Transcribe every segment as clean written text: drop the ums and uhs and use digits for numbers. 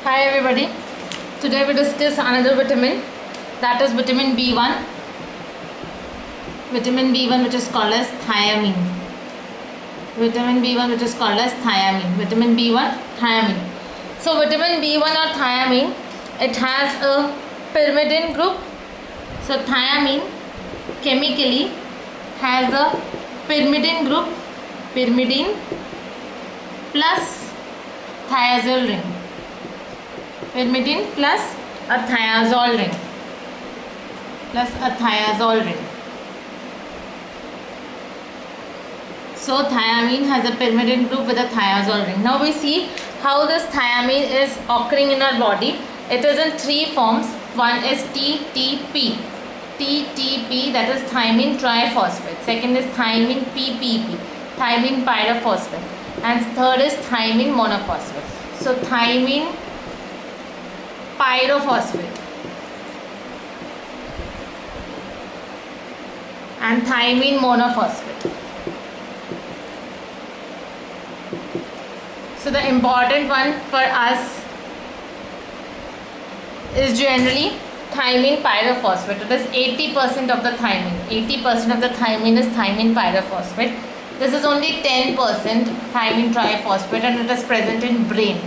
Hi everybody. Today we discuss another vitamin, that is vitamin B1. Vitamin B1 which is called as thiamine. Vitamin B1 which is called as thiamine. Vitamin B1 thiamine. So vitamin B1 or thiamine, it has a pyrimidine group. So thiamine chemically has a pyrimidine group, pyrimidine plus thiazole ring. Pyrimidine plus a thiazole ring. So thiamine has a pyrimidine group with a thiazole ring. Now we see how this thiamine is occurring in our body. It is in three forms. One is TTP. TTP, that is thiamine triphosphate. Second is thiamine PPP, thiamine pyrophosphate. And third is thiamine monophosphate. So thiamine pyrophosphate and thiamine monophosphate. So the important one for us is generally thiamine pyrophosphate. It is 80% of the thiamine. 80% of the thiamine is thiamine pyrophosphate. This is only 10% thiamine triphosphate and it is present in brain.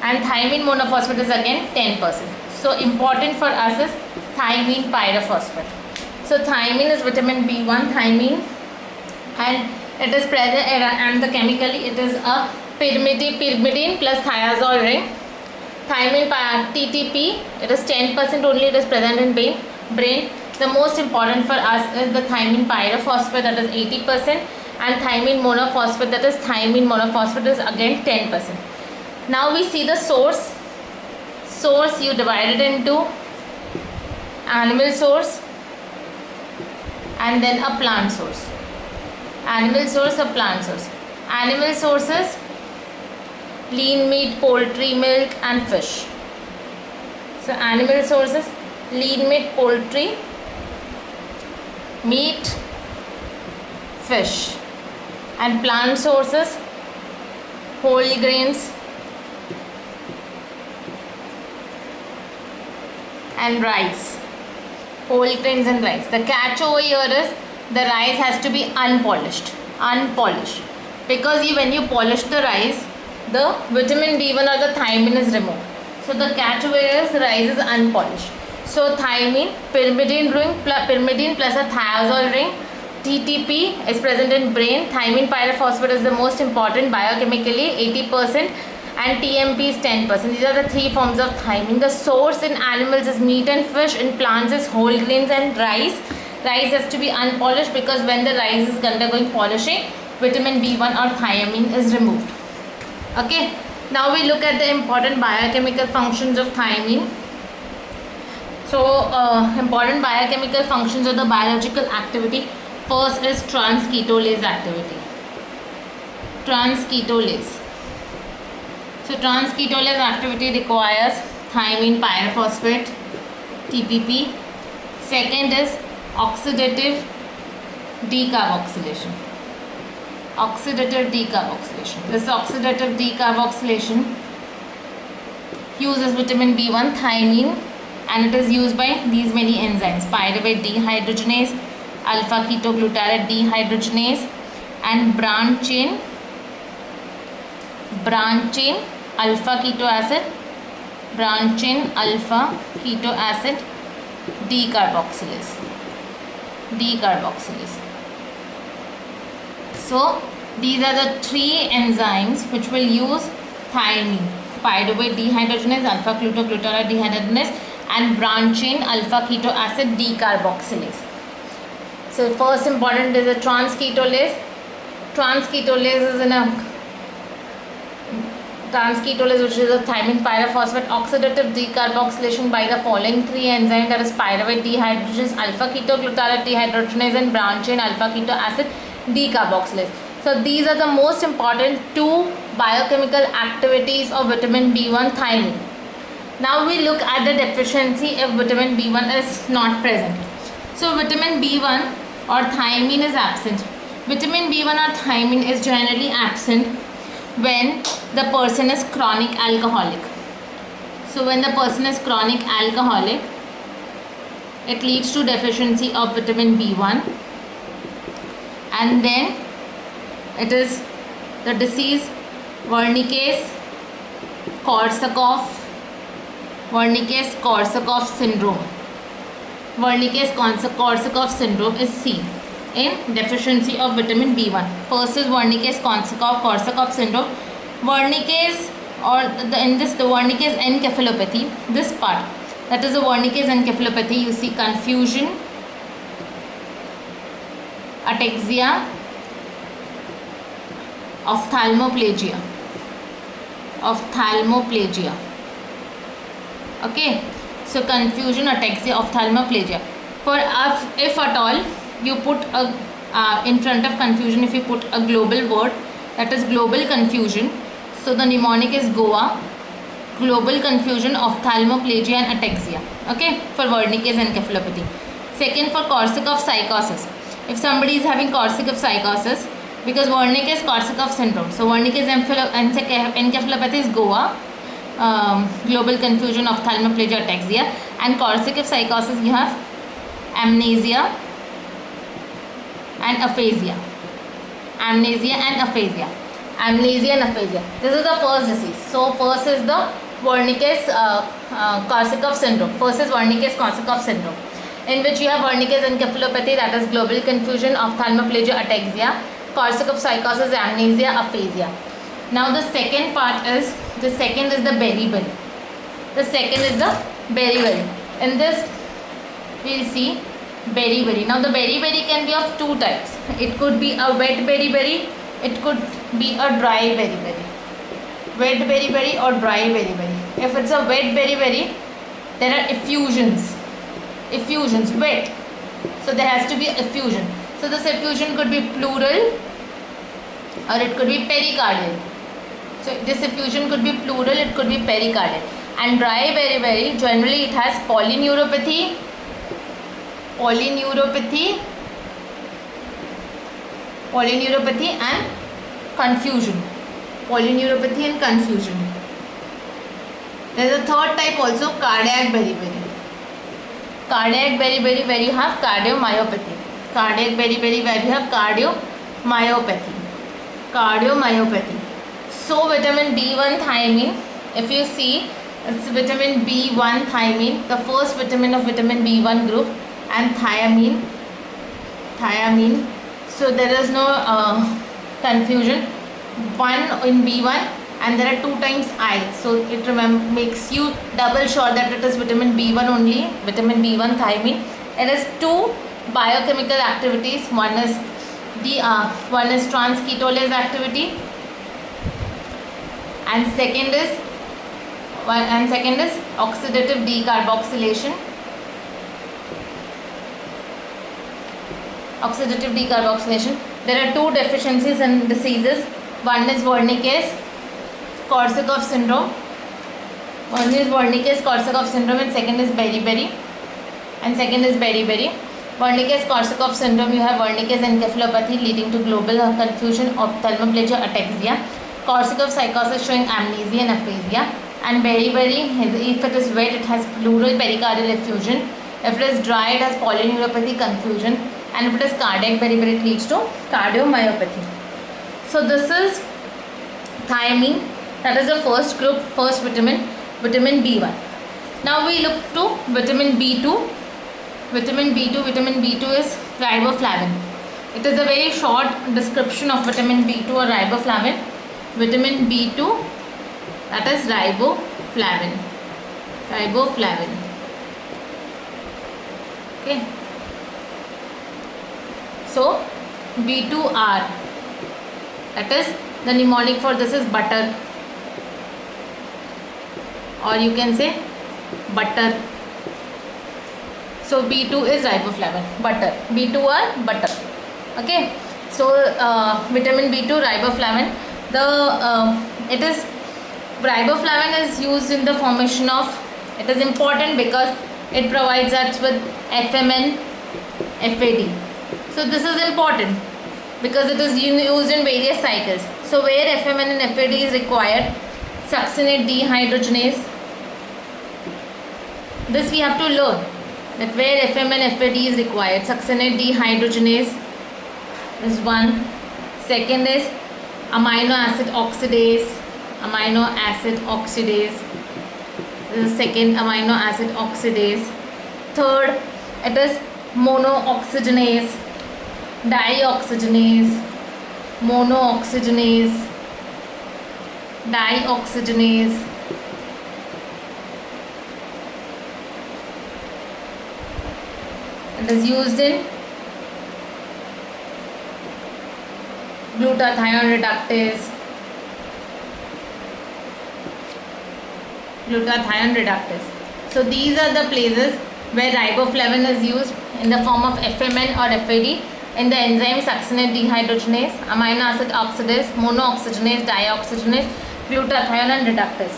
And thiamine monophosphate is again 10%. So important for us is thiamine pyrophosphate. So thiamine is vitamin B1 thiamine, and it is present, and the chemically it is a pyrimidine plus thiazole ring. Thiamine TTP, it is 10% only, it is present in brain. The most important for us is the thiamine pyrophosphate, that is 80%, and thiamine monophosphate, that is thiamine monophosphate, is again 10%. Now we see the source. Source you divide it into animal source and then a plant source. Animal source, a plant source. Animal sources: lean meat, poultry, milk and fish. So animal sources: lean meat, poultry, meat, fish. And plant sources: whole grains and rice. Whole grains and rice. The catch over here is the rice has to be unpolished. Because when you polish the rice, the vitamin B1 or the thiamine is removed. So the catch over here is the rice is unpolished. So thiamine, pyrimidine plus a thiazole ring. TTP is present in brain. Thiamine pyrophosphate is the most important biochemically, 80%, and TMP is 10%. These are the three forms of thiamine. The source in animals is meat and fish. In plants is whole grains and rice. Rice has to be unpolished because when the rice is undergoing polishing, vitamin B1 or thiamine is removed. Okay. Now we look at the important biochemical functions of thiamine. So important biochemical functions of the biological activity. First is transketolase activity. Transketolase. So transketolase activity requires thiamine pyrophosphate, TPP. Second is oxidative decarboxylation. This oxidative decarboxylation uses vitamin B1 thiamine, and it is used by these many enzymes: pyruvate dehydrogenase, alpha ketoglutarate dehydrogenase, and branch chain alpha keto acid decarboxylase. So these are the three enzymes which will use thiamine: pyruvate dehydrogenase, alpha ketoglutarate dehydrogenase, and branch chain alpha keto acid decarboxylase. So first important is a transketolase. Transketolase which is a thiamine pyrophosphate oxidative decarboxylation by the following three enzymes, that is pyruvate dehydrogenase, alpha ketoglutarate dehydrogenase, and branch chain alpha keto acid decarboxylase. So these are the most important two biochemical activities of vitamin B1 thiamine. Now we look at the deficiency if vitamin B1 is not present. So vitamin B1 or thiamine is absent. Vitamin B1 or thiamine is generally absent when the person is chronic alcoholic. So when the person is chronic alcoholic, it leads to deficiency of vitamin B1, and then it is the disease Wernicke-Korsakoff syndrome. Wernicke-Korsakoff syndrome is C, in deficiency of vitamin B1. First is Wernicke-Korsakoff syndrome. Wernicke's, or the Wernicke's encephalopathy, this part, that is the Wernicke's encephalopathy. You see confusion, ataxia, ophthalmoplegia. Okay, so confusion, ataxia, ophthalmoplegia. For if at all you put a in front of confusion, if you put a global word, that is global confusion, so the mnemonic is GOA, global confusion, ophthalmoplegia and ataxia. Okay, for Wernicke's encephalopathy. Second, for Korsakoff psychosis. If somebody is having Korsakoff psychosis, because Wernicke's Korsakoff syndrome, so Wernicke's encephalopathy is GOA, global confusion, ophthalmoplegia, ataxia, and Korsakoff psychosis you have amnesia and aphasia. This is the first disease. So first is the Wernicke's Korsakoff syndrome. In which you have Wernicke's encephalopathy, that is global confusion, ophthalmoplegia, ataxia, Korsakoff psychosis, amnesia, aphasia. Now the second part is, the second is the beriberi. In this we will see beriberi. Now the beriberi can be of two types. It could be a wet beriberi, it could be a dry beriberi. Wet beriberi or dry beriberi. If it's a wet beriberi, there are effusions, wet. So there has to be effusion. So this effusion could be pleural or it could be pericardial. So this effusion could be pleural, it could be pericardial. And dry beriberi, generally it has polyneuropathy and confusion. There is a third type also, cardiac beriberi. Where you have cardiomyopathy. So vitamin B1 thiamine, if you see, it's vitamin B1 thiamine, the first vitamin of vitamin B1 group, and thiamine. So there is no confusion. One in B1 and there are 2 times I. So it makes you double sure that it is vitamin B1 only, vitamin B1 thiamine. It has 2 biochemical activities. One is transketolase activity, and second is oxidative decarboxylation. There are 2 deficiencies and diseases. One is Wernicke's Korsakoff syndrome. And second is beriberi. Wernicke's Korsakoff syndrome, you have Wernicke's encephalopathy leading to global confusion, ophthalmoplegia, ataxia. Korsakoff psychosis showing amnesia and aphasia. And beriberi, if it is wet, it has pleural pericardial effusion. If it is dry, it has polyneuropathy, confusion. And if it is cardiac beriberi, it leads to cardiomyopathy. So this is thiamine, that is the first group, first vitamin B1. Now we look to vitamin B2. Vitamin B2 is riboflavin. It is a very short description of vitamin B2 or riboflavin. Vitamin B2, that is riboflavin. Okay. So B2R, that is the mnemonic for this is butter, or you can say butter. So B2 is riboflavin, butter. B2R, butter. Okay. So vitamin B2, riboflavin. Riboflavin is used in the formation of. It is important because it provides us with FMN, FAD. So this is important. because it is used in various cycles. So where FMN and FAD is required, succinate dehydrogenase. This we have to learn, that where FMN and FAD is required, succinate dehydrogenase is one. Second is amino acid oxidase. Amino acid oxidase. This is second amino acid oxidase. Third, it is monooxygenase, dioxygenase, monooxygenase, dioxygenase. It is used in glutathione reductase. Glutathione reductase. So these are the places where riboflavin is used in the form of FMN or FAD in the enzyme succinate dehydrogenase, amino acid oxidase, monooxygenase, dioxygenase, glutathione reductase.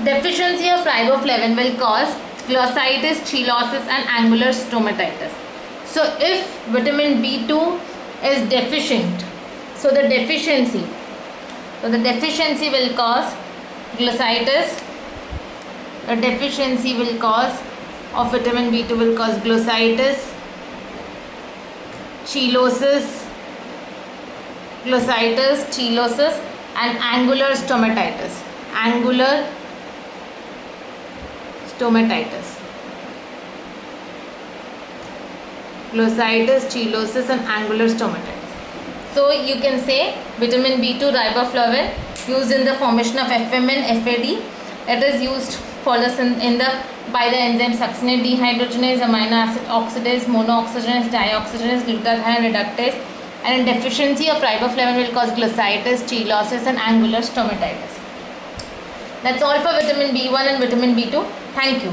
Deficiency of riboflavin will cause glossitis, chelosis and angular stomatitis. So if vitamin B2 is deficient, so the deficiency will cause glossitis. The deficiency will cause of vitamin B2 will cause glossitis, chelosis, and angular stomatitis. Angular stomatitis. Glossitis, chelosis and angular stomatitis. So you can say vitamin B2 riboflavin used in the formation of FMN, FAD. It is used for the by the enzyme succinate dehydrogenase, amino acid oxidase, monooxygenase, dioxygenase, glutathione reductase, and in deficiency of riboflavin will cause glossitis, chelosis and angular stomatitis. That's all for vitamin B1 and vitamin B2. Thank you.